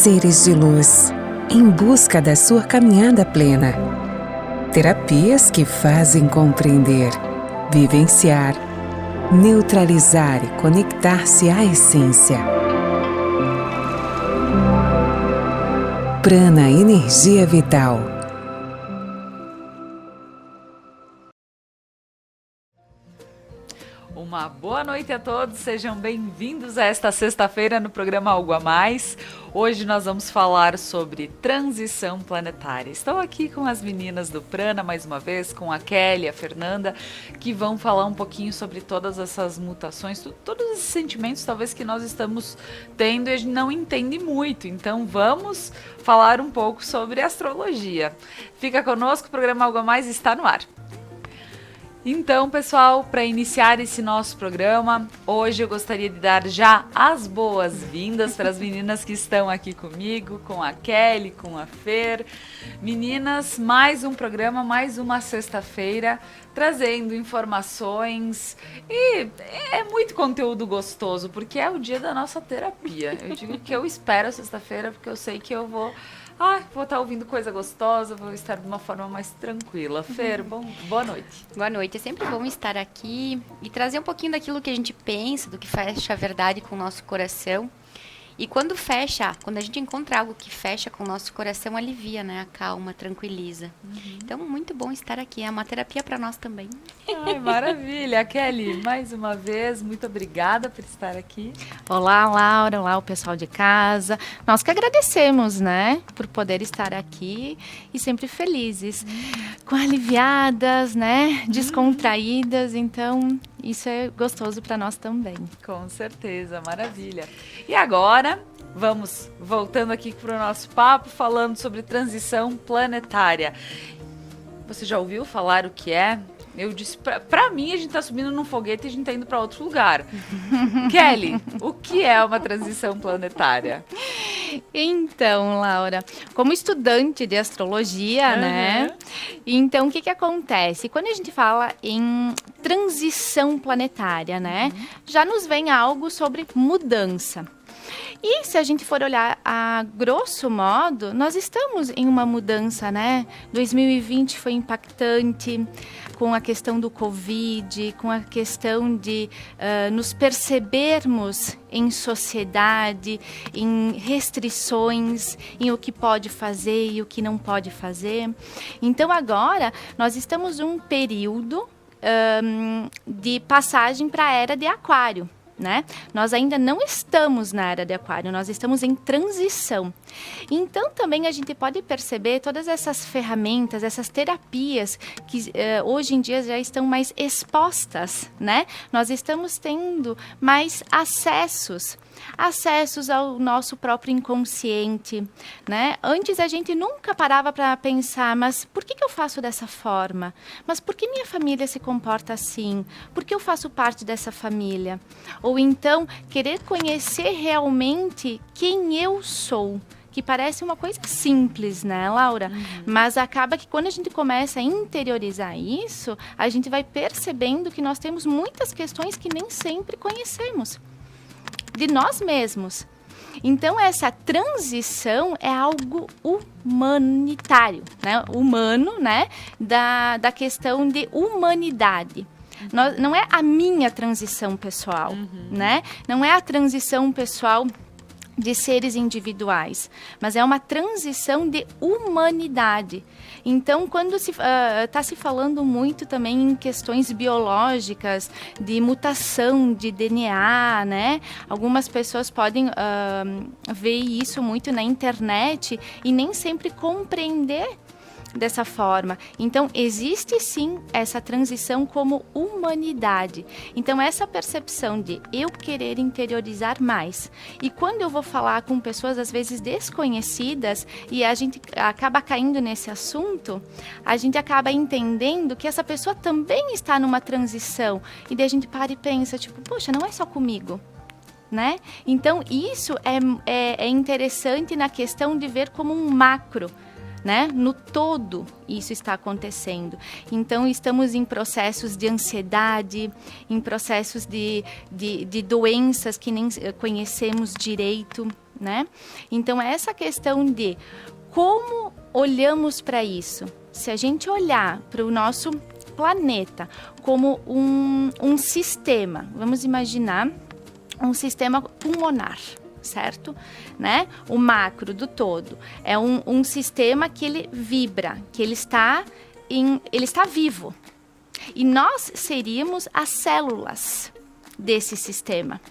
seres de luz, em busca da sua caminhada plena. Terapias que fazem compreender, vivenciar, neutralizar e conectar-se à essência. Prana Energia Vital. Uma boa noite a todos, sejam bem-vindos a esta sexta-feira no programa Algo a Mais. Hoje nós vamos falar sobre transição planetária. Estou aqui com as meninas do Prana, mais uma vez, com a Kelly e a Fernanda, que vão falar um pouquinho sobre todas essas mutações, todos esses sentimentos talvez que nós estamos tendo e a gente não entende muito. Então vamos falar um pouco sobre astrologia. Fica conosco, o programa Algo a Mais está no ar. Então, pessoal, para iniciar esse nosso programa, hoje eu gostaria de dar já as boas-vindas para as meninas que estão aqui comigo, com a Kelly, com a Fer. Meninas, mais um programa, mais uma sexta-feira, trazendo informações e é muito conteúdo gostoso, porque é o dia da nossa terapia. Eu digo que eu espero a sexta-feira, porque eu sei que eu vou estar ouvindo coisa gostosa, vou estar de uma forma mais tranquila. Fer, boa noite. Boa noite. É sempre bom estar aqui e trazer um pouquinho daquilo que a gente pensa, do que fecha a verdade com o nosso coração. E quando a gente encontra algo que fecha com o nosso coração, alivia, né? Acalma, tranquiliza. Então, muito bom estar aqui. É uma terapia para nós também. Ai, maravilha. Kelly, mais uma vez, muito obrigada por estar aqui. Olá, Laura. Olá, o pessoal de casa. Nós que agradecemos, né? Por poder estar aqui e sempre felizes. Com aliviadas, né? Descontraídas. Então, isso é gostoso para nós também. Com certeza, maravilha. E agora, vamos voltando aqui para o nosso papo, falando sobre transição planetária. Você já ouviu falar o que é? Eu disse, pra mim, a gente tá subindo num foguete e a gente tá indo para outro lugar. Kelly, o que é uma transição planetária? Então, Laura, como estudante de astrologia, né? Então, o que acontece? Quando a gente fala em transição planetária, né? Já nos vem algo sobre mudança. E se a gente for olhar a grosso modo, nós estamos em uma mudança, né? 2020 foi impactante com a questão do Covid, com a questão de nos percebermos em sociedade, em restrições, em o que pode fazer e o que não pode fazer. Então agora nós estamos num período de passagem para a era de Aquário. Né? Nós ainda não estamos na era de Aquário, nós estamos em transição. Então também a gente pode perceber todas essas ferramentas, essas terapias que hoje em dia já estão mais expostas, né? Nós estamos tendo mais acessos ao nosso próprio inconsciente, né? Antes a gente nunca parava para pensar, mas por que eu faço dessa forma? Mas por que minha família se comporta assim? Por que eu faço parte dessa família? Ou então, querer conhecer realmente quem eu sou. Que parece uma coisa simples, né, Laura? Mas acaba que quando a gente começa a interiorizar isso, a gente vai percebendo que nós temos muitas questões que nem sempre conhecemos de nós mesmos. Então, essa transição é algo humanitário, né? Humano, né? Da questão de humanidade. Não é a minha transição pessoal, né? Não é a transição pessoal de seres individuais, mas é uma transição de humanidade. Então, quando está se falando muito também em questões biológicas, de mutação de DNA, né? Algumas pessoas podem ver isso muito na internet e nem sempre compreender dessa forma. Então, existe sim essa transição como humanidade. Então, essa percepção de eu querer interiorizar mais. E quando eu vou falar com pessoas, às vezes, desconhecidas, e a gente acaba caindo nesse assunto, a gente acaba entendendo que essa pessoa também está numa transição. E daí a gente para e pensa, tipo, poxa, não é só comigo. Né? Então, isso é interessante na questão de ver como um macro, né? No todo, isso está acontecendo. Então, estamos em processos de ansiedade, em processos de doenças que nem conhecemos direito, né? Então, essa questão de como olhamos para isso. Se a gente olhar para o nosso planeta como um sistema, vamos imaginar um sistema pulmonar, certo? Né? O macro do todo é um sistema que ele vibra, que ele está vivo. E nós seríamos as células desse sistema.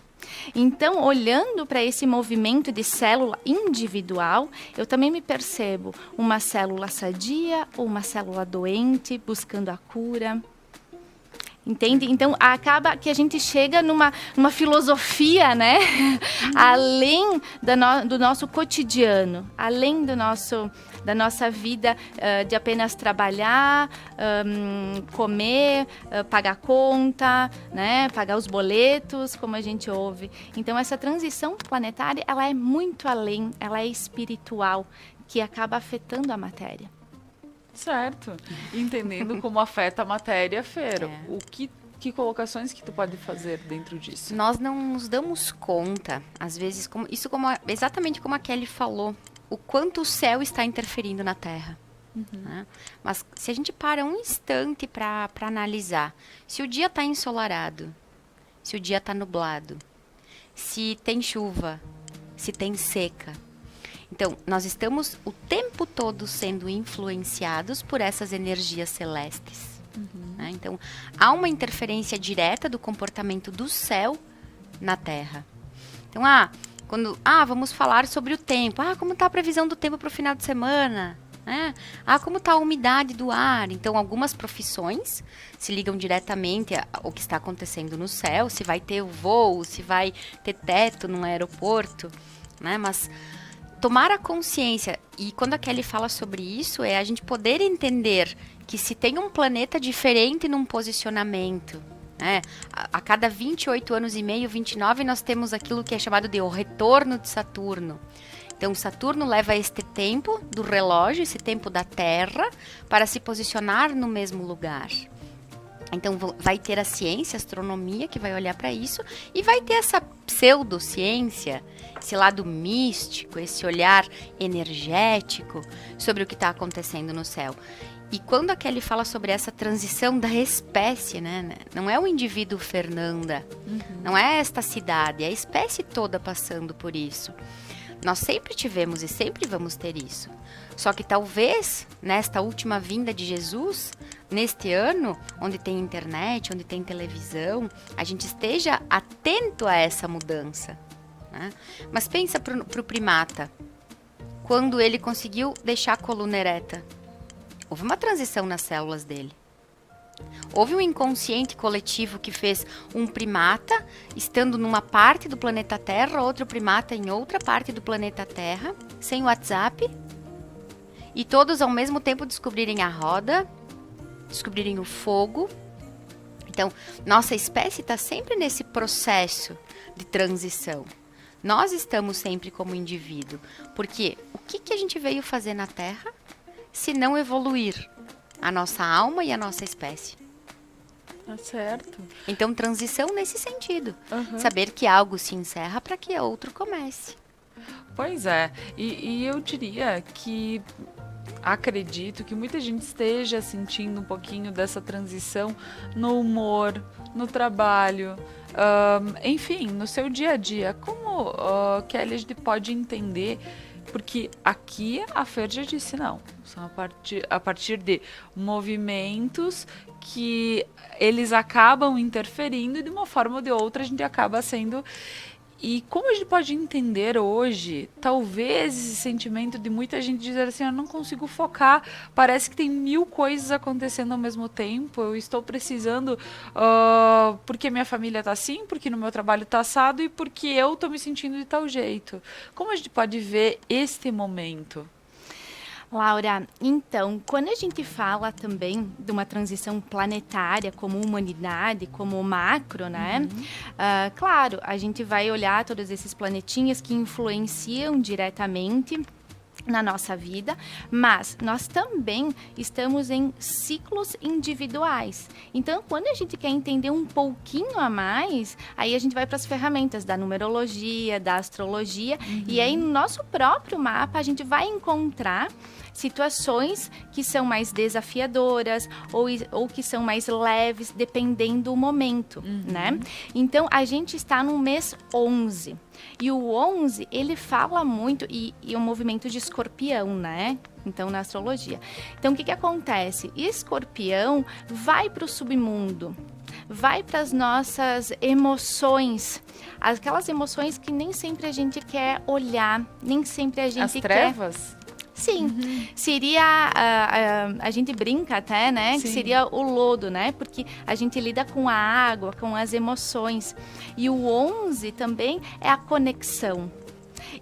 Então, olhando para esse movimento de célula individual, eu também me percebo uma célula sadia ou uma célula doente, buscando a cura. Entende? Então, acaba que a gente chega numa filosofia, né? Além do nosso cotidiano, além da nossa vida de apenas trabalhar, comer, pagar conta, né? Pagar os boletos, como a gente ouve. Então, essa transição planetária, ela é muito além, ela é espiritual, que acaba afetando a matéria. Certo. Entendendo como afeta a matéria, Fero. Que colocações que tu pode fazer dentro disso? Nós não nos damos conta, às vezes, exatamente como a Kelly falou, o quanto o céu está interferindo na Terra. Né? Mas se a gente para um instante para analisar, se o dia está ensolarado, se o dia está nublado, se tem chuva, se tem seca, então, nós estamos o tempo todo sendo influenciados por essas energias celestes. Né? Então, há uma interferência direta do comportamento do céu na Terra. Então, vamos falar sobre o tempo. Como está a previsão do tempo para o final de semana? Né? Como está a umidade do ar? Então, algumas profissões se ligam diretamente ao que está acontecendo no céu, se vai ter o voo, se vai ter teto no aeroporto, né? Mas tomar a consciência, e quando a Kelly fala sobre isso, é a gente poder entender que se tem um planeta diferente num posicionamento, né? A cada 28 anos e meio, 29, nós temos aquilo que é chamado de o retorno de Saturno. Então, Saturno leva este tempo do relógio, esse tempo da Terra, para se posicionar no mesmo lugar. Então, vai ter a ciência, a astronomia, que vai olhar para isso, e vai ter essa pseudociência, esse lado místico, esse olhar energético sobre o que está acontecendo no céu. E quando a Kelly fala sobre essa transição da espécie, né? Não é o indivíduo Fernanda, não é esta cidade, é a espécie toda passando por isso. Nós sempre tivemos e sempre vamos ter isso. Só que talvez, nesta última vinda de Jesus, neste ano, onde tem internet, onde tem televisão, a gente esteja atento a essa mudança. Né? Mas pensa para o primata. Quando ele conseguiu deixar a coluna ereta, houve uma transição nas células dele. Houve um inconsciente coletivo que fez um primata estando numa parte do planeta Terra, outro primata em outra parte do planeta Terra, sem WhatsApp, e todos ao mesmo tempo descobrirem a roda, descobrirem o fogo. Então, nossa espécie está sempre nesse processo de transição. Nós estamos sempre como indivíduo, porque o que a gente veio fazer na Terra se não evoluir a nossa alma e a nossa espécie? Tá certo. Então, transição nesse sentido. Saber que algo se encerra para que outro comece. Pois é. E eu diria que acredito que muita gente esteja sentindo um pouquinho dessa transição no humor, no trabalho, enfim, no seu dia a dia. Como Kelly a gente pode entender? Porque aqui a Fer já disse não. São a partir de movimentos que eles acabam interferindo e de uma forma ou de outra a gente acaba sendo... E como a gente pode entender hoje, talvez esse sentimento de muita gente dizer assim, eu não consigo focar, parece que tem 1000 coisas acontecendo ao mesmo tempo, eu estou precisando, porque minha família está assim, porque no meu trabalho está assado e porque eu estou me sentindo de tal jeito. Como a gente pode ver este momento? Laura, então, quando a gente fala também de uma transição planetária como humanidade, como macro, né? Claro, a gente vai olhar todos esses planetinhas que influenciam diretamente na nossa vida, mas nós também estamos em ciclos individuais. Então, quando a gente quer entender um pouquinho a mais, aí a gente vai para as ferramentas da numerologia, da astrologia, e aí no nosso próprio mapa a gente vai encontrar situações que são mais desafiadoras ou que são mais leves, dependendo do momento, né? Então, a gente está no mês 11. E o 11, ele fala muito, e o movimento de escorpião, né? Então, na astrologia. Então, o que acontece? Escorpião vai para o submundo, vai para as nossas emoções, aquelas emoções que nem sempre a gente quer olhar, nem sempre a gente As quer... trevas? Sim, seria, a gente brinca até, né, que seria o lodo, né, porque a gente lida com a água, com as emoções, e o 11 também é a conexão.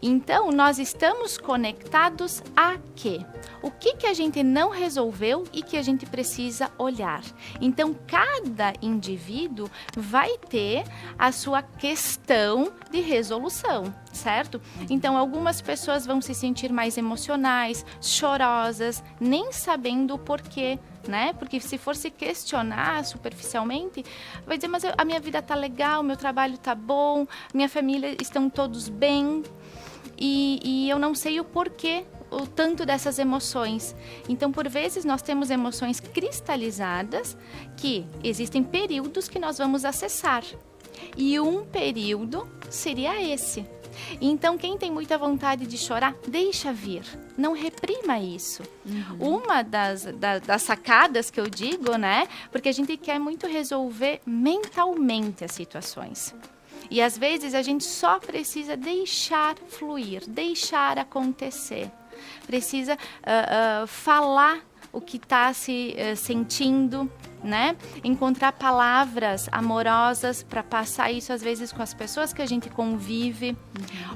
Então, nós estamos conectados a quê? O que a gente não resolveu e que a gente precisa olhar. Então, cada indivíduo vai ter a sua questão de resolução, certo? Então, algumas pessoas vão se sentir mais emocionais, chorosas, nem sabendo o porquê, né? Porque se for se questionar superficialmente, vai dizer, mas a minha vida tá legal, meu trabalho tá bom, minha família estão todos bem, e eu não sei o porquê, o tanto dessas emoções. Então, por vezes, nós temos emoções cristalizadas que existem períodos que nós vamos acessar. E um período seria esse. Então, quem tem muita vontade de chorar, deixa vir. Não reprima isso. Uma das sacadas que eu digo, né? Porque a gente quer muito resolver mentalmente as situações. E às vezes a gente só precisa deixar fluir, deixar acontecer. Precisa falar o que está se sentindo, né? Encontrar palavras amorosas para passar isso às vezes com as pessoas que a gente convive.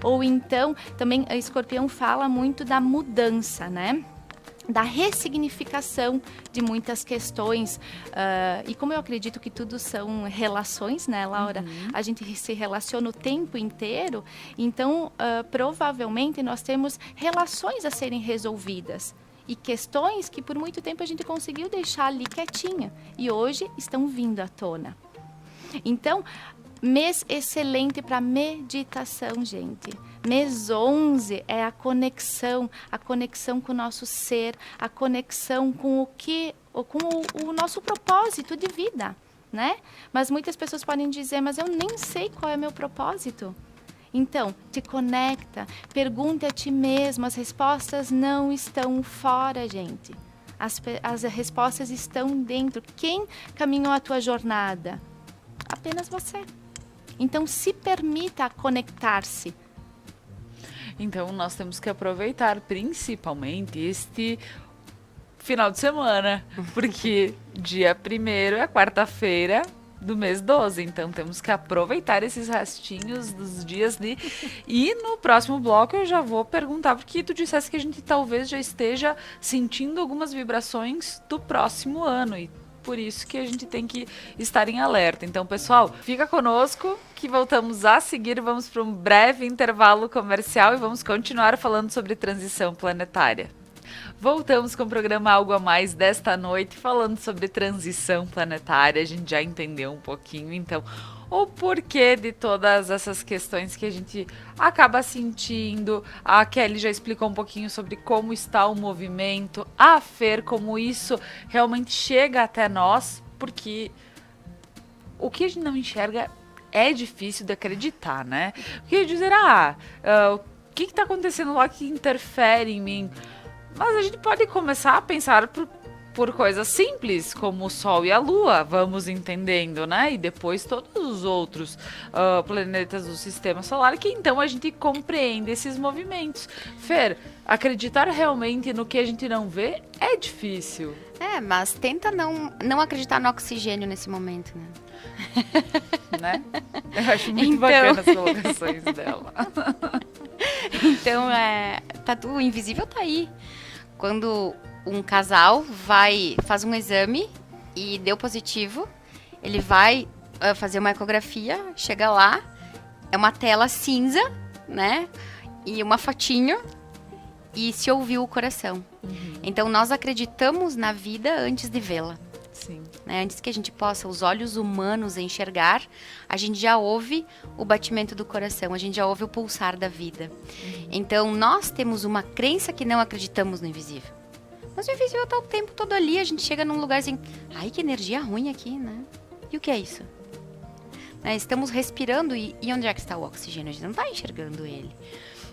Ou então, também a Escorpião fala muito da mudança, né? Da ressignificação de muitas questões. E como eu acredito que tudo são relações, né, Laura? A gente se relaciona o tempo inteiro, então provavelmente nós temos relações a serem resolvidas. E questões que por muito tempo a gente conseguiu deixar ali quietinha. E hoje estão vindo à tona. Então, mês excelente para meditação, gente. Mês 11 é a conexão com o nosso ser, a conexão com o nosso propósito de vida, né? Mas muitas pessoas podem dizer, mas eu nem sei qual é meu propósito. Então, te conecta, pergunta a ti mesmo, as respostas não estão fora, gente. As respostas estão dentro. Quem caminhou a tua jornada? Apenas você. Então, se permita conectar-se. Então, nós temos que aproveitar principalmente este final de semana, porque dia 1º é quarta-feira do mês 12, então temos que aproveitar esses restinhos dos dias de... E no próximo bloco eu já vou perguntar, porque tu disseste que a gente talvez já esteja sentindo algumas vibrações do próximo ano, e por isso que a gente tem que estar em alerta. Então, pessoal, fica conosco que voltamos a seguir, vamos para um breve intervalo comercial e vamos continuar falando sobre transição planetária. Voltamos com o programa Algo a Mais desta noite, falando sobre transição planetária. A gente já entendeu um pouquinho, então, o porquê de todas essas questões que a gente acaba sentindo. A Kelly já explicou um pouquinho sobre como está o movimento, a Fer, como isso realmente chega até nós, porque o que a gente não enxerga é difícil de acreditar, né? Porque dizer, o que está acontecendo lá que interfere em mim? Mas a gente pode começar a pensar por coisas simples, como o Sol e a Lua, vamos entendendo, né? E depois todos os outros planetas do Sistema Solar, que então a gente compreende esses movimentos. Fer, acreditar realmente no que a gente não vê é difícil. Mas tenta não acreditar no oxigênio nesse momento, né? Né? Eu acho muito bacana as colocações dela. Então, o invisível tá aí. Quando um casal faz um exame e deu positivo, ele vai fazer uma ecografia, chega lá, é uma tela cinza, né? E uma fotinho, e se ouviu o coração. Então, nós acreditamos na vida antes de vê-la. Sim. Né? Antes que a gente possa, os olhos humanos enxergar, a gente já ouve o batimento do coração, a gente já ouve o pulsar da vida. Então, nós temos uma crença que não acreditamos no invisível. Mas o invisível está o tempo todo ali, a gente chega num lugar assim, ai, que energia ruim aqui, né? E o que é isso? Né? Estamos respirando e onde é que está o oxigênio? A gente não está enxergando ele.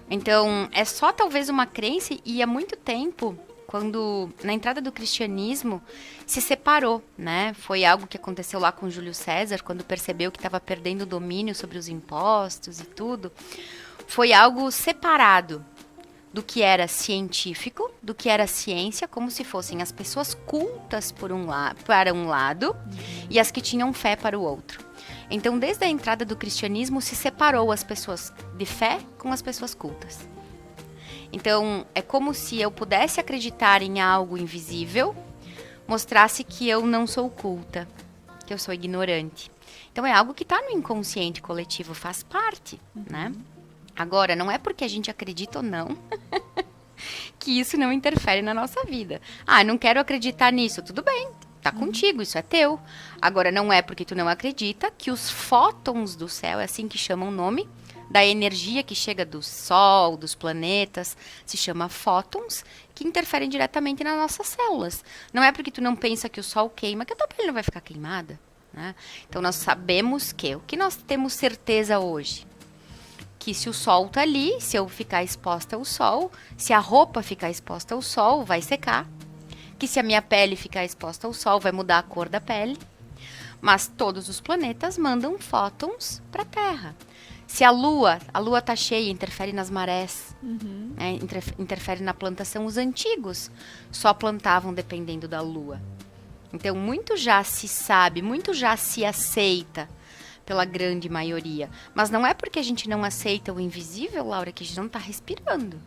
Então, é só talvez uma crença e há muito tempo, quando na entrada do cristianismo, se separou, né? Foi algo que aconteceu lá com Júlio César, quando percebeu que estava perdendo o domínio sobre os impostos e tudo. Foi algo separado do que era científico, do que era ciência, como se fossem as pessoas cultas para um lado e as que tinham fé para o outro. Então, desde a entrada do cristianismo, se separou as pessoas de fé com as pessoas cultas. Então, é como se eu pudesse acreditar em algo invisível, mostrasse que eu não sou culta, que eu sou ignorante. Então, é algo que está no inconsciente coletivo, faz parte, né? Agora, não é porque a gente acredita ou não que isso não interfere na nossa vida. Ah, não quero acreditar nisso. Tudo bem, tá contigo, isso é teu. Agora, não é porque tu não acredita que os fótons do céu, é assim que chamam o nome, da energia que chega do Sol, dos planetas, se chama fótons, que interferem diretamente nas nossas células. Não é porque tu não pensa que o Sol queima, que a tua pele não vai ficar queimada, né? Então, nós sabemos que o que nós temos certeza hoje, que se o sol tá ali, se eu ficar exposta ao sol, se a roupa ficar exposta ao sol, vai secar. Que se a minha pele ficar exposta ao sol, vai mudar a cor da pele. Mas todos os planetas mandam fótons para a Terra. Se a Lua tá cheia, interfere nas marés, né? Interfere na plantação. Os antigos só plantavam dependendo da Lua. Então, muito já se sabe, muito já se aceita pela grande maioria. Mas não é porque a gente não aceita o invisível, Laura, que a gente não está respirando.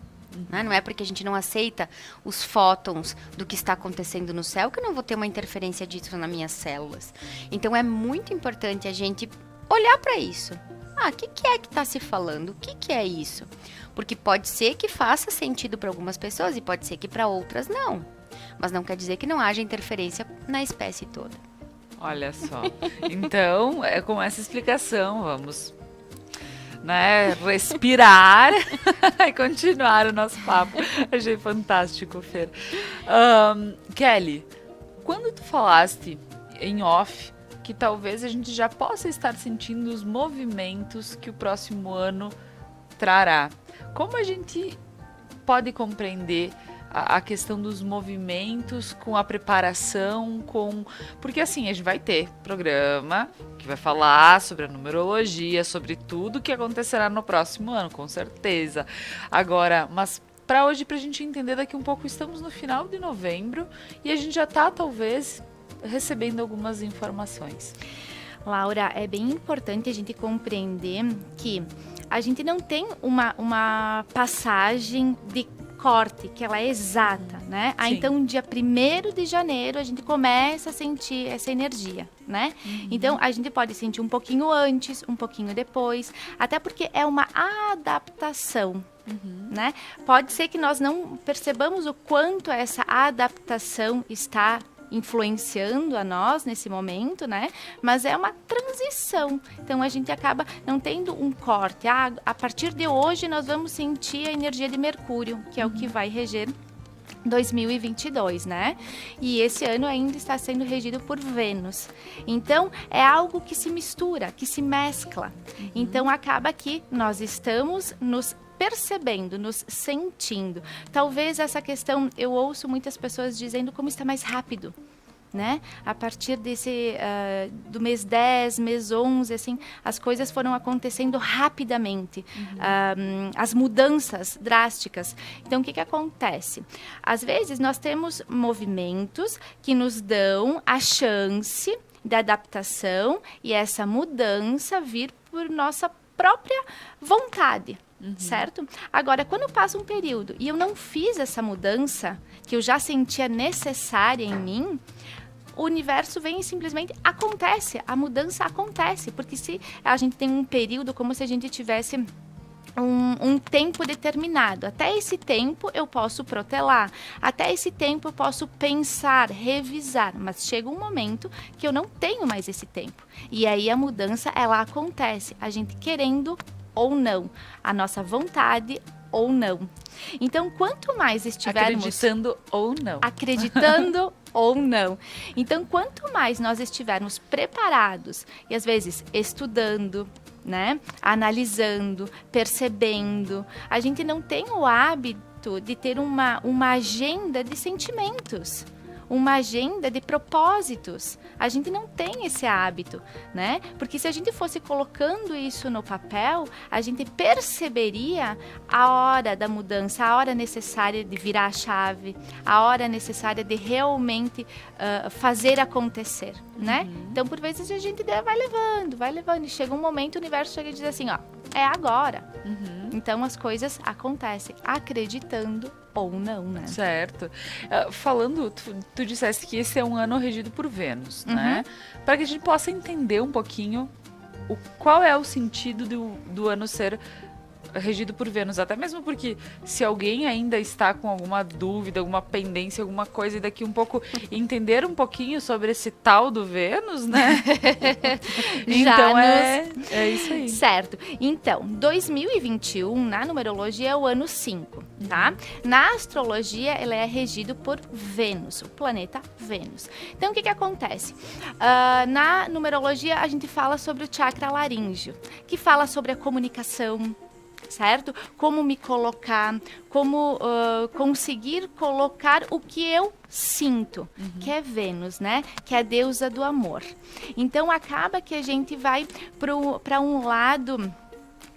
Né? Não é porque a gente não aceita os fótons do que está acontecendo no céu que eu não vou ter uma interferência disso nas minhas células. Então, é muito importante a gente olhar para isso. Ah, o que é que está se falando? O que é isso? Porque pode ser que faça sentido para algumas pessoas e pode ser que para outras não. Mas não quer dizer que não haja interferência na espécie toda. Olha só. Então, é com essa explicação, vamos, né, respirar e continuar o nosso papo. Achei fantástico, Fer. Kelly, quando tu falaste em off que talvez a gente já possa estar sentindo os movimentos que o próximo ano trará, como a gente pode compreender a questão dos movimentos com a preparação, porque assim, a gente vai ter programa que vai falar sobre a numerologia, sobre tudo que acontecerá no próximo ano, com certeza. Agora, mas para hoje, para a gente entender daqui um pouco, estamos no final de novembro e a gente já está, talvez, recebendo algumas informações. Laura, é bem importante a gente compreender que a gente não tem uma passagem de corte, que ela é exata, né? Então, dia 1º de janeiro, a gente começa a sentir essa energia, né? Então, a gente pode sentir um pouquinho antes, um pouquinho depois, até porque é uma adaptação, né? Pode ser que nós não percebamos o quanto essa adaptação está influenciando a nós nesse momento, né? Mas é uma transição. Então, a gente acaba não tendo um corte. A partir de hoje, nós vamos sentir a energia de Mercúrio, que é o que vai reger 2022, né? E esse ano ainda está sendo regido por Vênus. Então, é algo que se mistura, que se mescla. Então, acaba que nós estamos nos percebendo, nos sentindo. Talvez essa questão, eu ouço muitas pessoas dizendo como está mais rápido, né? A partir do mês 10, mês 11, assim, as coisas foram acontecendo rapidamente. As mudanças drásticas. Então, o que acontece? Às vezes, nós temos movimentos que nos dão a chance da adaptação e essa mudança vir por nossa própria vontade. Certo? Agora, quando passa um período e eu não fiz essa mudança que eu já sentia necessária em mim, o universo vem e simplesmente acontece, a mudança acontece, porque se a gente tem um período como se a gente tivesse um tempo determinado. Até esse tempo eu posso protelar, até esse tempo eu posso pensar, revisar, mas chega um momento que eu não tenho mais esse tempo. E aí a mudança, ela acontece, a gente querendo ou não, a nossa vontade ou não. Então, quanto mais estivermos... Acreditando ou não. Acreditando ou não. Então, quanto mais nós estivermos preparados, e às vezes estudando, né, analisando, percebendo, a gente não tem o hábito de ter uma agenda de sentimentos, uma agenda de propósitos. A gente não tem esse hábito, né? Porque se a gente fosse colocando isso no papel, a gente perceberia a hora da mudança, a hora necessária de virar a chave, a hora necessária de realmente fazer acontecer, né? Então, por vezes, a gente vai levando, e chega um momento, o universo chega e diz assim, ó, é agora. Então, as coisas acontecem, acreditando ou não, né? Certo. Falando, tu disseste que esse é um ano regido por Vênus, né? Para que a gente possa entender um pouquinho qual é o sentido do ano ser regido por Vênus, até mesmo porque se alguém ainda está com alguma dúvida, alguma pendência, alguma coisa, e daqui um pouco entender um pouquinho sobre esse tal do Vênus, né? Então é isso aí. Certo. Então, 2021 na numerologia é o ano 5, tá? Na astrologia, ela é regido por Vênus, o planeta Vênus. Então, o que acontece? Na numerologia, a gente fala sobre o chakra laríngeo, que fala sobre a comunicação, certo? Como me colocar, como conseguir colocar o que eu sinto, que é Vênus, né? Que é a deusa do amor. Então, acaba que a gente vai para um lado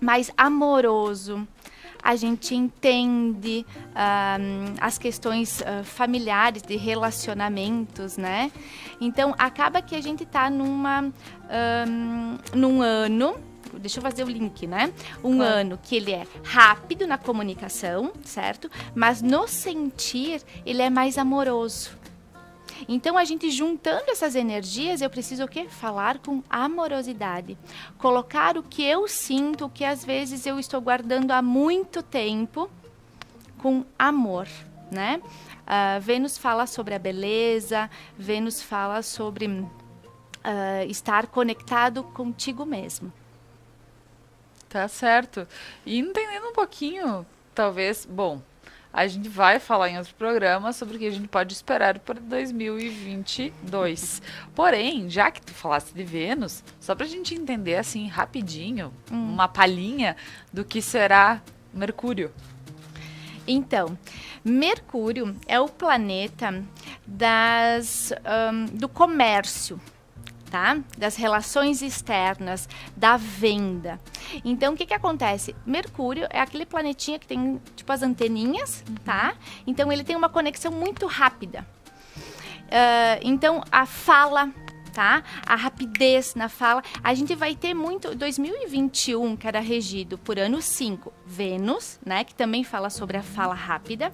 mais amoroso. A gente entende as questões familiares, de relacionamentos, né? Então, acaba que a gente está num ano... Deixa eu fazer o link, né? Ano que ele é rápido na comunicação, certo? Mas no sentir, ele é mais amoroso. Então, a gente juntando essas energias, eu preciso o quê? Falar com amorosidade. Colocar o que eu sinto, o que às vezes eu estou guardando há muito tempo, com amor, né? Vênus fala sobre a beleza, Vênus fala sobre estar conectado contigo mesmo. Tá certo. E entendendo um pouquinho, talvez, bom, a gente vai falar em outro programa sobre o que a gente pode esperar para 2022. Porém, já que tu falaste de Vênus, só pra gente entender assim rapidinho, uma palhinha do que será Mercúrio. Então, Mercúrio é o planeta do comércio, tá? Das relações externas, da venda. Então, o que acontece? Mercúrio é aquele planetinha que tem, tipo, as anteninhas, tá? Então, ele tem uma conexão muito rápida. Então, a fala, tá? A rapidez na fala. A gente vai ter muito... 2021, que era regido por ano 5, Vênus, né? Que também fala sobre a fala rápida.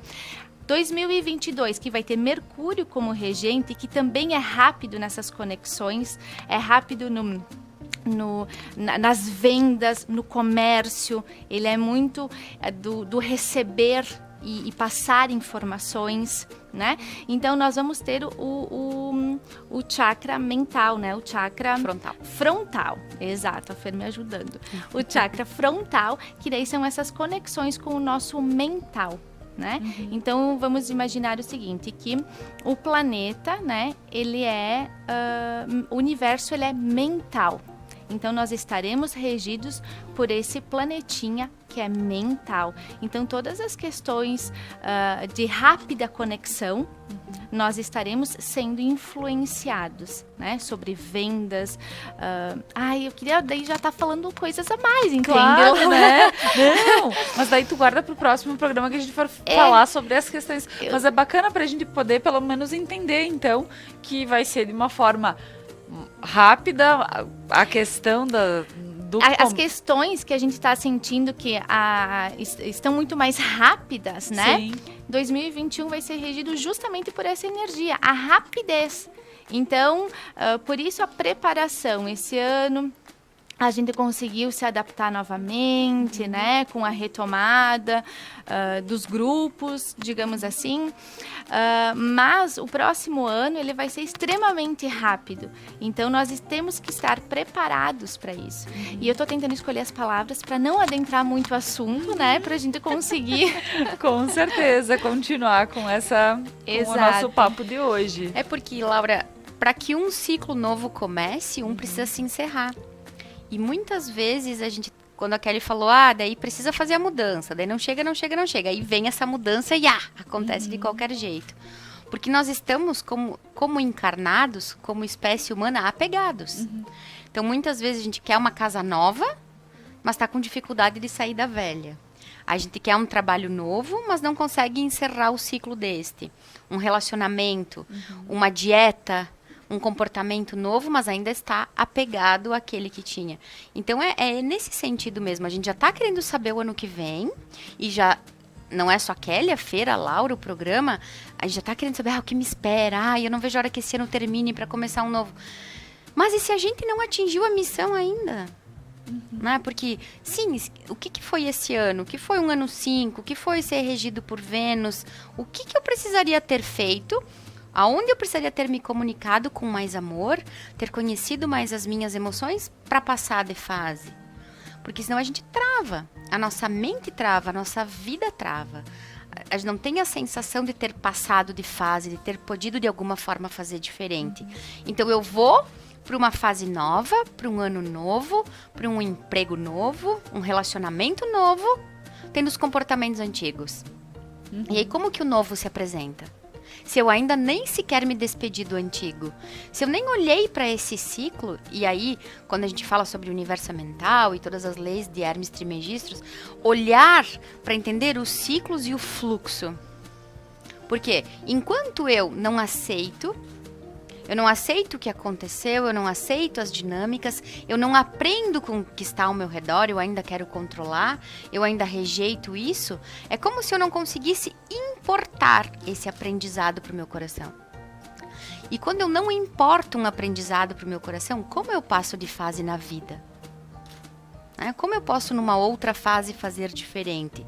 2022, que vai ter Mercúrio como regente, que também é rápido nessas conexões, é rápido nas vendas, no comércio, ele é muito do receber e passar informações, né? Então, nós vamos ter o chakra mental, né? O chakra... Frontal, exato, a Fer me ajudando. O chakra frontal, que daí são essas conexões com o nosso mental, né? Então, vamos imaginar o seguinte, que o planeta, né, ele é, o universo, ele é mental. Então, nós estaremos regidos por esse planetinha que é mental. Então, todas as questões de rápida conexão, nós estaremos sendo influenciados, né? Sobre vendas. Eu queria daí já estar falando coisas a mais, entendeu? Claro, né? Não, mas daí tu guarda pro próximo programa que a gente for falar sobre as questões. Mas é bacana pra gente poder, pelo menos, entender, então, que vai ser de uma forma rápida a questão as questões que a gente está sentindo que estão muito mais rápidas, né? Sim. 2021 vai ser regido justamente por essa energia, a rapidez. Então, por isso a preparação esse ano, a gente conseguiu se adaptar novamente, né, com a retomada dos grupos, digamos assim, mas o próximo ano ele vai ser extremamente rápido, então nós temos que estar preparados para isso. E eu estou tentando escolher as palavras para não adentrar muito o assunto, né, para a gente conseguir... Com certeza, continuar com com o nosso papo de hoje. É porque, Laura, para que um ciclo novo comece, precisa se encerrar. E muitas vezes a gente, quando a Kelly falou, daí precisa fazer a mudança, daí não chega. Aí vem essa mudança e acontece de qualquer jeito. Porque nós estamos, como encarnados, como espécie humana, apegados. Então, muitas vezes a gente quer uma casa nova, mas está com dificuldade de sair da velha. A gente quer um trabalho novo, mas não consegue encerrar o ciclo deste. Um relacionamento, uma dieta, um comportamento novo, mas ainda está apegado àquele que tinha. Então, é nesse sentido mesmo. A gente já está querendo saber o ano que vem, e já não é só a Kelly, a Feira, a Laura, o programa, a gente já está querendo saber o que me espera, eu não vejo a hora que esse ano termine para começar um novo. Mas e se a gente não atingiu a missão ainda? Né? Porque, sim, o que foi esse ano? O que foi um ano 5? O que foi ser regido por Vênus? O que eu precisaria ter feito? Aonde eu precisaria ter me comunicado com mais amor, ter conhecido mais as minhas emoções para passar de fase? Porque senão a gente trava, a nossa mente trava, a nossa vida trava. A gente não tem a sensação de ter passado de fase, de ter podido de alguma forma fazer diferente. Então eu vou para uma fase nova, para um ano novo, para um emprego novo, um relacionamento novo, tendo os comportamentos antigos. E aí como que o novo se apresenta? Se eu ainda nem sequer me despedi do antigo, se eu nem olhei para esse ciclo, e aí, quando a gente fala sobre o universo mental e todas as leis de Hermes Trismegistus, olhar para entender os ciclos e o fluxo. Porque enquanto eu não aceito o que aconteceu, eu não aceito as dinâmicas, eu não aprendo com o que está ao meu redor, eu ainda quero controlar, eu ainda rejeito isso, é como se eu não conseguisse importar esse aprendizado para o meu coração. E quando eu não importo um aprendizado para o meu coração, como eu passo de fase na vida? Como eu posso numa outra fase fazer diferente?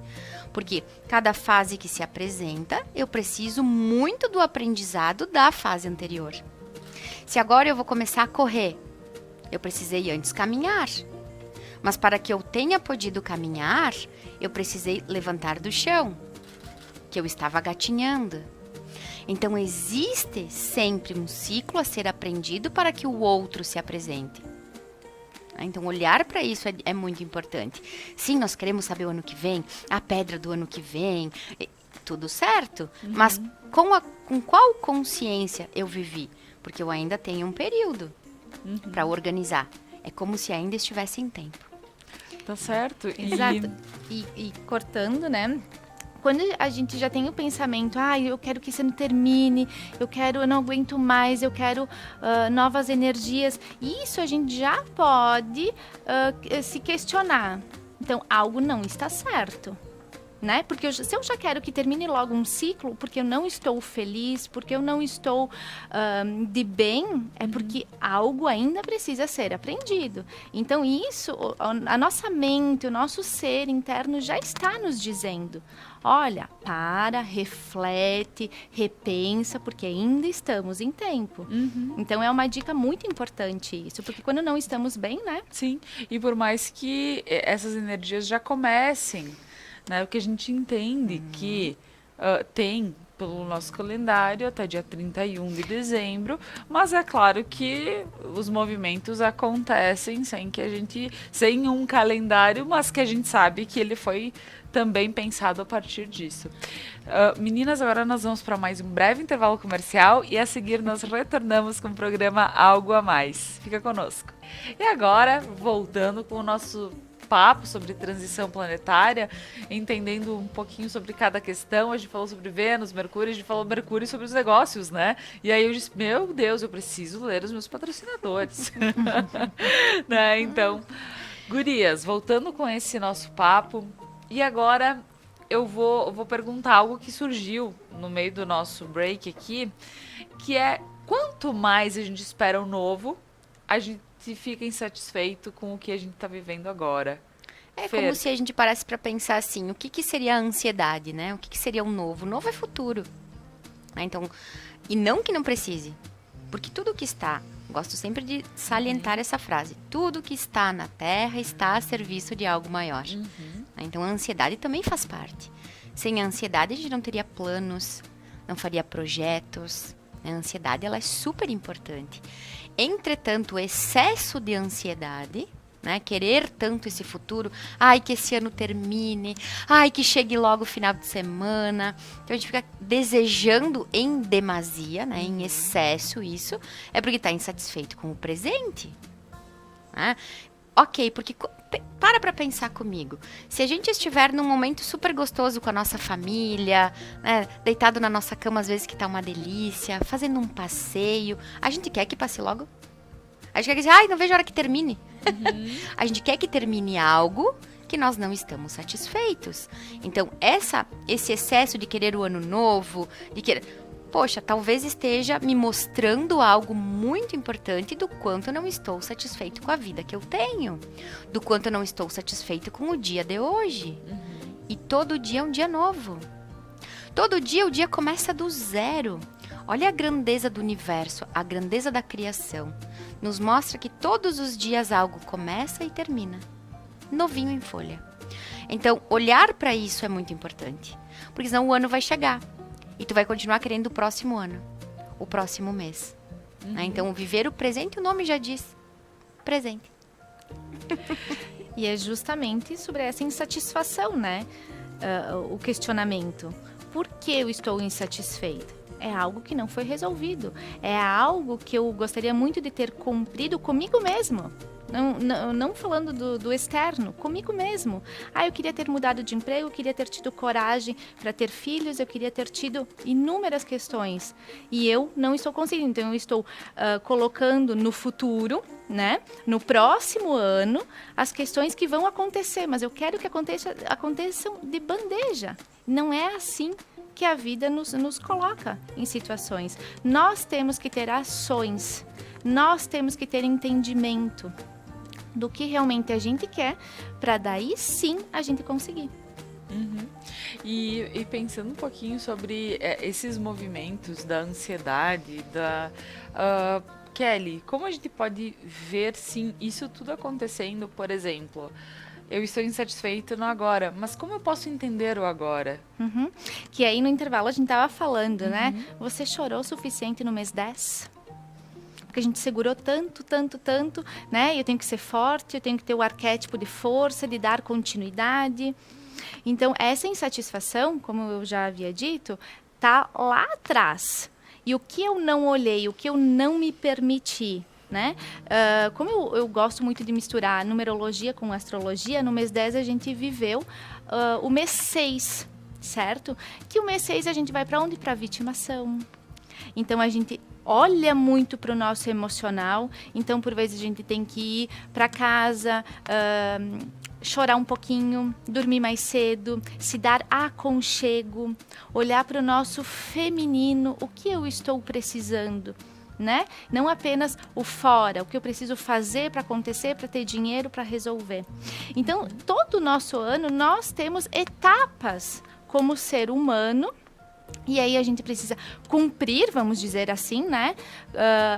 Porque cada fase que se apresenta, eu preciso muito do aprendizado da fase anterior. Se agora eu vou começar a correr, eu precisei antes caminhar. Mas para que eu tenha podido caminhar, eu precisei levantar do chão, que eu estava gatinhando. Então existe sempre um ciclo a ser aprendido para que o outro se apresente. Então olhar para isso é muito importante. Sim, nós queremos saber o ano que vem, a pedra do ano que vem, tudo certo. Mas com qual consciência eu vivi? Porque eu ainda tenho um período para organizar. É como se ainda estivesse em tempo. Tá certo. Exato. E cortando, né? Quando a gente já tem o pensamento, eu quero que isso não termine, eu não aguento mais, eu quero novas energias. Isso a gente já pode se questionar. Então, algo não está certo. Né? Porque se eu já quero que termine logo um ciclo, porque eu não estou feliz, porque eu não estou de bem, é porque algo ainda precisa ser aprendido. Então isso, a nossa mente, o nosso ser interno já está nos dizendo, olha, para, reflete, repensa, porque ainda estamos em tempo. Então é uma dica muito importante isso, porque quando não estamos bem, né? Sim, e por mais que essas energias já comecem, né, o que a gente entende que tem pelo nosso calendário até dia 31 de dezembro, mas é claro que os movimentos acontecem sem um calendário, mas que a gente sabe que ele foi também pensado a partir disso. Meninas, agora nós vamos para mais um breve intervalo comercial e a seguir nós retornamos com o programa Algo a Mais. Fica conosco. E agora, voltando com o nosso papo sobre transição planetária, entendendo um pouquinho sobre cada questão. A gente falou sobre Vênus, Mercúrio, a gente falou Mercúrio sobre os negócios, né? E aí eu disse, meu Deus, eu preciso ler os meus patrocinadores. Né? Então, gurias, voltando com esse nosso papo, e agora eu vou perguntar algo que surgiu no meio do nosso break aqui, que é, quanto mais a gente espera o novo, a gente fica insatisfeito com o que a gente está vivendo agora. É Fer. como se a gente parasse para pensar assim, o que seria a ansiedade, né? O que seria o novo? O novo é futuro. Então, e não que não precise, porque tudo que está, gosto sempre de salientar essa frase, tudo que está na Terra está a serviço de algo maior. Então, a ansiedade também faz parte. Sem a ansiedade, a gente não teria planos, não faria projetos. A ansiedade, ela é super importante. Entretanto, o excesso de ansiedade, né, querer tanto esse futuro, ai, que esse ano termine, ai, que chegue logo o final de semana. Então, a gente fica desejando em demasia, né, em excesso isso, é porque está insatisfeito com o presente. Né? Ok, porque para pensar comigo. Se a gente estiver num momento super gostoso com a nossa família, né, deitado na nossa cama, às vezes que tá uma delícia, fazendo um passeio, a gente quer que passe logo? A gente quer que dizer, ai, não vejo a hora que termine. A gente quer que termine algo que nós não estamos satisfeitos. Então, esse excesso de querer o ano novo, de querer... Poxa, talvez esteja me mostrando algo muito importante do quanto eu não estou satisfeito com a vida que eu tenho. Do quanto eu não estou satisfeito com o dia de hoje. E todo dia é um dia novo. Todo dia o dia começa do zero. Olha a grandeza do universo, a grandeza da criação. Nos mostra que todos os dias algo começa e termina. Novinho em folha. Então, olhar para isso é muito importante. Porque senão o ano vai chegar. E tu vai continuar querendo o próximo ano, o próximo mês. Né? Então, viver o presente, o nome já diz. Presente. E é justamente sobre essa insatisfação, né? O questionamento. Por que eu estou insatisfeita? É algo que não foi resolvido. É algo que eu gostaria muito de ter cumprido comigo mesmo. Não falando do externo, comigo mesmo. Eu queria ter mudado de emprego, eu queria ter tido coragem para ter filhos, eu queria ter tido inúmeras questões. E eu não estou conseguindo. Então, eu estou colocando no futuro, né, no próximo ano, as questões que vão acontecer. Mas eu quero que aconteçam de bandeja. Não é assim que a vida nos coloca em situações. Nós temos que ter ações. Nós temos que ter entendimento do que realmente a gente quer, para daí sim a gente conseguir. E pensando um pouquinho sobre esses movimentos da ansiedade, Kelly, como a gente pode ver, sim, isso tudo acontecendo, por exemplo, eu estou insatisfeito no agora, mas como eu posso entender o agora? Que aí no intervalo a gente estava falando, né? Você chorou o suficiente no mês 10? Porque a gente segurou tanto, né? Eu tenho que ser forte, eu tenho que ter o arquétipo de força, de dar continuidade. Então, essa insatisfação, como eu já havia dito, tá lá atrás. E o que eu não olhei, o que eu não me permiti, né? Como eu gosto muito de misturar numerologia com astrologia, no mês 10 a gente viveu o mês 6, certo? Que o mês 6 a gente vai para onde? Para a vitimação. Então, a gente olha muito para o nosso emocional. Então, por vezes, a gente tem que ir para casa, chorar um pouquinho, dormir mais cedo, se dar aconchego, olhar para o nosso feminino, o que eu estou precisando, né? Não apenas o fora, o que eu preciso fazer para acontecer, para ter dinheiro, para resolver. Então, todo o nosso ano, nós temos etapas como ser humano. E aí a gente precisa cumprir, vamos dizer assim, né?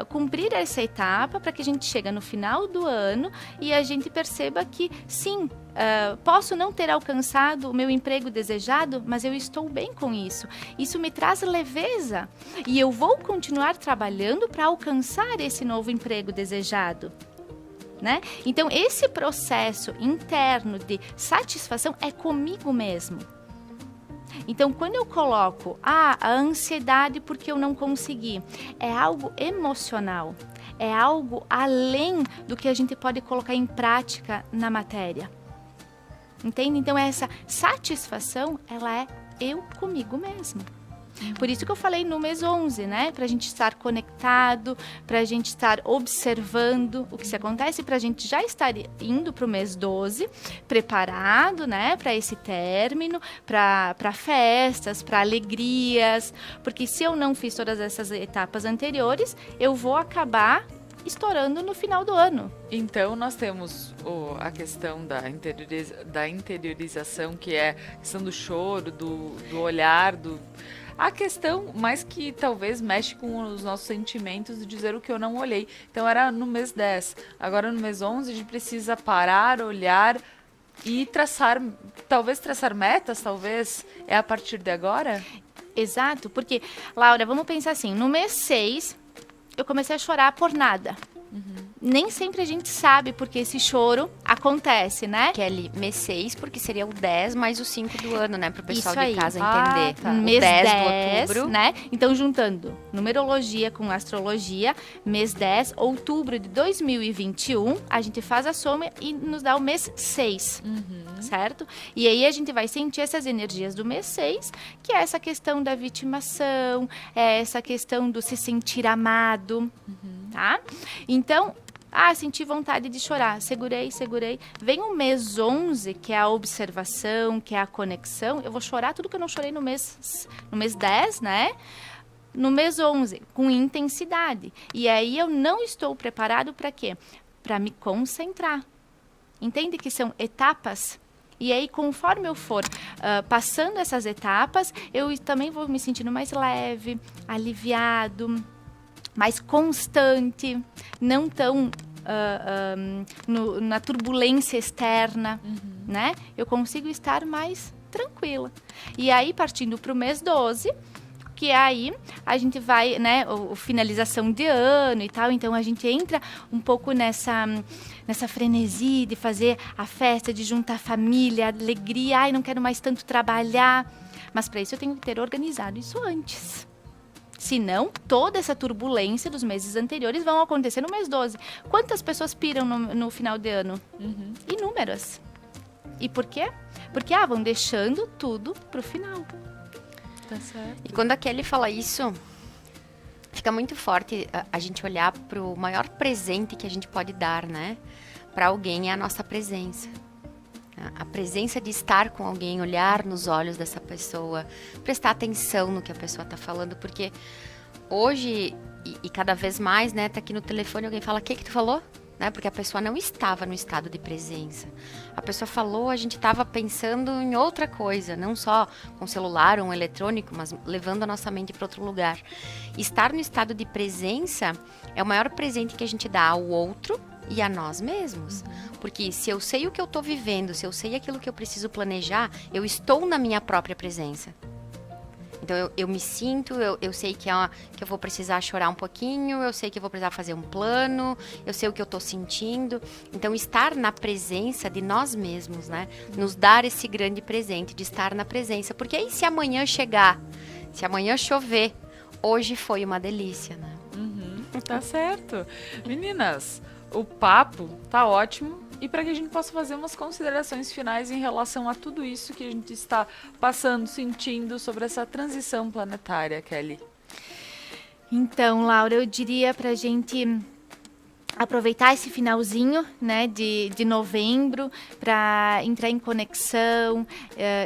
Cumprir essa etapa para que a gente chegue no final do ano e a gente perceba que, sim, posso não ter alcançado o meu emprego desejado, mas eu estou bem com isso. Isso me traz leveza e eu vou continuar trabalhando para alcançar esse novo emprego desejado. Né? Então, esse processo interno de satisfação é comigo mesmo. Então, quando eu coloco a ansiedade porque eu não consegui, é algo emocional, é algo além do que a gente pode colocar em prática na matéria. Entende? Então, essa satisfação, ela é eu comigo mesmo. Por isso que eu falei no mês 11, né? Para a gente estar conectado, para a gente estar observando o que se acontece, para a gente já estar indo para o mês 12, preparado, né? Para esse término, para festas, para alegrias. Porque se eu não fiz todas essas etapas anteriores, eu vou acabar estourando no final do ano. Então, nós temos a questão da interiorização, que é a questão do choro, do olhar, a questão mais que talvez mexe com os nossos sentimentos de dizer o que eu não olhei. Então, era no mês 10. Agora, no mês 11, a gente precisa parar, olhar e traçar metas, talvez, é a partir de agora? Exato, porque, Laura, vamos pensar assim, no mês 6, eu comecei a chorar por nada. Nem sempre a gente sabe porque esse choro acontece, né? Kelly, mês 6, porque seria o 10 mais o 5 do ano, né? Pro pessoal Isso de aí. casa entender. Tá. O Mês 10 10, de outubro. né? Então, juntando numerologia com astrologia, mês 10, outubro de 2021, a gente faz a soma e nos dá o mês 6, certo? E aí a gente vai sentir essas energias do mês 6, que é essa questão da vitimação, é essa questão do se sentir amado, tá? Então, senti vontade de chorar, segurei. Vem o mês 11, que é a observação, que é a conexão. Eu vou chorar tudo que eu não chorei no mês 10, né? No mês 11, com intensidade. E aí eu não estou preparado para quê? Para me concentrar. Entende que são etapas? E aí, conforme eu for passando essas etapas, eu também vou me sentindo mais leve, aliviado, mais constante, não tão na turbulência externa, né? Eu consigo estar mais tranquila. E aí, partindo para o mês 12, que aí a gente vai, né, finalização de ano e tal, então a gente entra um pouco nessa frenesi de fazer a festa, de juntar a família, a alegria, não quero mais tanto trabalhar, mas para isso eu tenho que ter organizado isso antes. Senão, toda essa turbulência dos meses anteriores vão acontecer no mês 12. Quantas pessoas piram no final de ano? Inúmeras. E por quê? Porque vão deixando tudo pro final. Tá certo. E quando a Kelly fala isso, fica muito forte a gente olhar pro maior presente que a gente pode dar, né? Para alguém é a nossa presença. A presença de estar com alguém, olhar nos olhos dessa pessoa, prestar atenção no que a pessoa está falando, porque hoje, e cada vez mais, né, tá aqui no telefone, alguém fala, o que tu falou? Né, porque a pessoa não estava no estado de presença. A pessoa falou, a gente estava pensando em outra coisa, não só com celular ou um eletrônico, mas levando a nossa mente para outro lugar. Estar no estado de presença é o maior presente que a gente dá ao outro e a nós mesmos. Porque se eu sei o que eu estou vivendo, se eu sei aquilo que eu preciso planejar, eu estou na minha própria presença. Então eu me sinto, eu sei que eu vou precisar chorar um pouquinho, eu sei que eu vou precisar fazer um plano, eu sei o que eu estou sentindo. Então estar na presença de nós mesmos, né? Nos dar esse grande presente de estar na presença. Porque aí se amanhã chegar, se amanhã chover, hoje foi uma delícia, né? Tá certo. Meninas, o papo tá ótimo. E para que a gente possa fazer umas considerações finais em relação a tudo isso que a gente está passando, sentindo sobre essa transição planetária, Kelly. Então, Laura, eu diria pra gente aproveitar esse finalzinho, né, de novembro para entrar em conexão,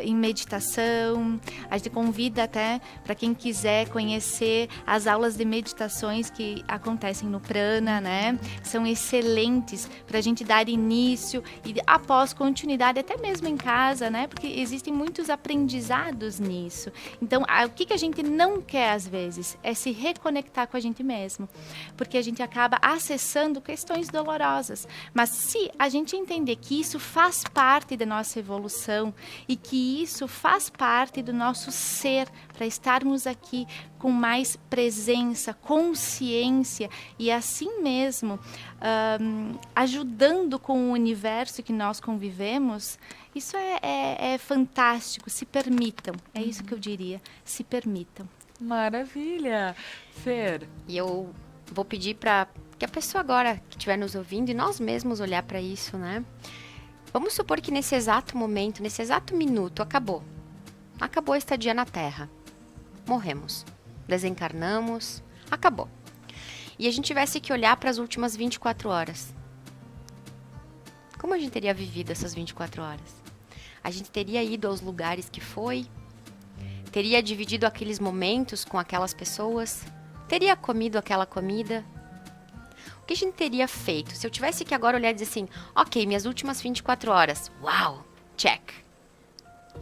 em meditação. A gente convida até para quem quiser conhecer as aulas de meditações que acontecem no Prana, né? São excelentes para a gente dar início e após continuidade, até mesmo em casa, né? Porque existem muitos aprendizados nisso. Então, o que a gente não quer às vezes é se reconectar com a gente mesmo, porque a gente acaba acessando questões dolorosas, mas se a gente entender que isso faz parte da nossa evolução e que isso faz parte do nosso ser, para estarmos aqui com mais presença, consciência e assim mesmo ajudando com o universo que nós convivemos, isso é fantástico. Se permitam, é isso que eu diria, se permitam. Maravilha! Fer? E eu vou pedir para que a pessoa agora que estiver nos ouvindo e nós mesmos olhar para isso, né? Vamos supor que nesse exato momento, nesse exato minuto, acabou a estadia na Terra. Morremos, desencarnamos, acabou. E a gente tivesse que olhar para as últimas 24 horas. Como a gente teria vivido essas 24 horas? A gente teria ido aos lugares que foi? Teria dividido aqueles momentos com aquelas pessoas? Teria comido aquela comida? o que a gente teria feito? Se eu tivesse que agora olhar e dizer assim, ok, minhas últimas 24 horas, uau, check.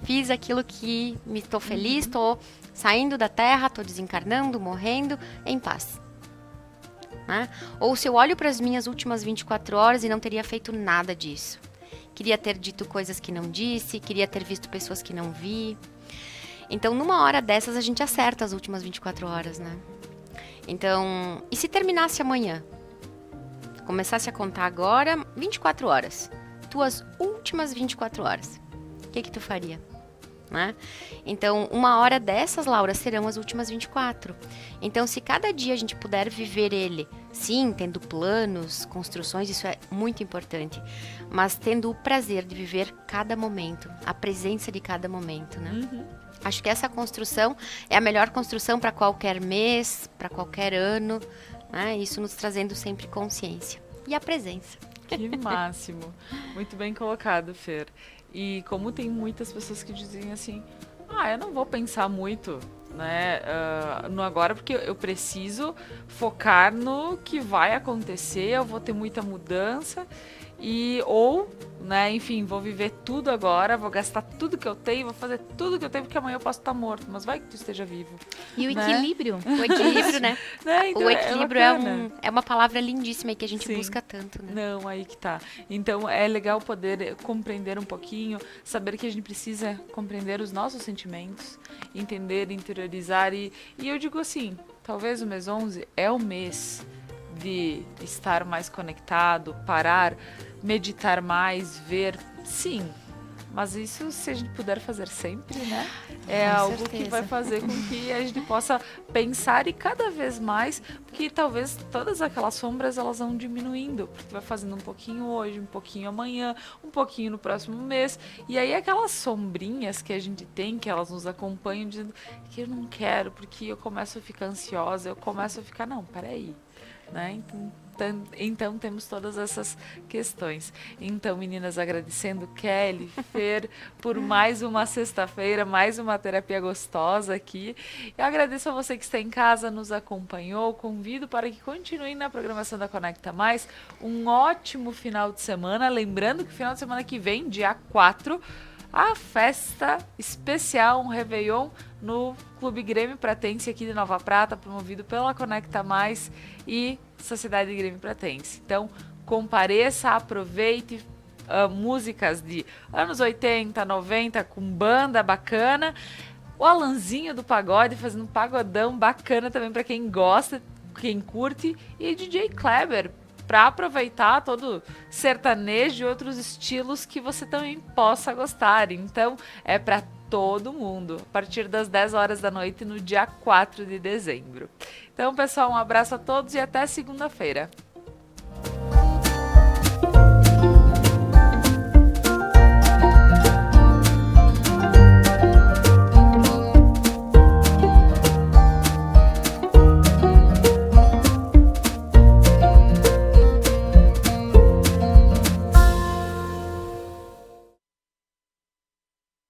Fiz aquilo que me estou feliz, estou saindo da Terra, estou desencarnando, morrendo, em paz. Né? Ou se eu olho para as minhas últimas 24 horas e não teria feito nada disso. Queria ter dito coisas que não disse, queria ter visto pessoas que não vi. Então, numa hora dessas, a gente acerta as últimas 24 horas, né? Então, e se terminasse amanhã? Começasse a contar agora 24 horas. Tuas últimas 24 horas. O que tu faria? Né? Então, uma hora dessas, Laura, serão as últimas 24. Então, se cada dia a gente puder viver ele, sim, tendo planos, construções, isso é muito importante, mas tendo o prazer de viver cada momento, a presença de cada momento, né? Acho que essa construção é a melhor construção para qualquer mês, para qualquer ano, né? Isso nos trazendo sempre consciência e a presença. Que máximo. Muito bem colocado, Fer. E como tem muitas pessoas que dizem assim, eu não vou pensar muito, né, no agora, porque eu preciso focar no que vai acontecer, eu vou ter muita mudança, né, enfim, vou viver tudo agora, vou gastar tudo que eu tenho, vou fazer tudo que eu tenho, porque amanhã eu posso estar morto, mas vai que tu esteja vivo. E o né? equilíbrio. O equilíbrio, né? Então, o equilíbrio é uma palavra lindíssima e que a gente Sim. busca tanto, né? Não, aí que tá. Então é legal poder compreender um pouquinho, saber que a gente precisa compreender os nossos sentimentos, entender, interiorizar e eu digo assim, talvez o mês 11 é o mês de estar mais conectado, parar, meditar mais, ver, sim. Mas isso, se a gente puder fazer sempre, né? É Com algo certeza. que vai fazer com que a gente possa pensar e cada vez mais, porque talvez todas aquelas sombras elas vão diminuindo, porque vai fazendo um pouquinho hoje, um pouquinho amanhã, um pouquinho no próximo mês. E aí aquelas sombrinhas que a gente tem, que elas nos acompanham, dizendo que eu não quero, porque eu começo a ficar ansiosa, eu começo a ficar, não, peraí. Né? Então temos todas essas questões. Então, meninas, agradecendo Kelly, Fer, por mais uma sexta-feira, mais uma terapia gostosa aqui. Eu agradeço a você que está em casa, nos acompanhou, convido para que continuem na programação da Conecta Mais. Um ótimo final de semana, lembrando que final de semana que vem, dia 4, a festa especial, um Réveillon no Clube Grêmio Pratense aqui de Nova Prata, promovido pela Conecta Mais e Sociedade Grêmio Pratense. Então, compareça, aproveite músicas de anos 80, 90, com banda bacana, o Alanzinho do pagode fazendo um pagodão bacana também para quem gosta, quem curte, e DJ Kleber, para aproveitar todo sertanejo e outros estilos que você também possa gostar. Então, é para todo mundo, a partir das 10 horas da noite no dia 4 de dezembro. Então, pessoal, um abraço a todos e até segunda-feira.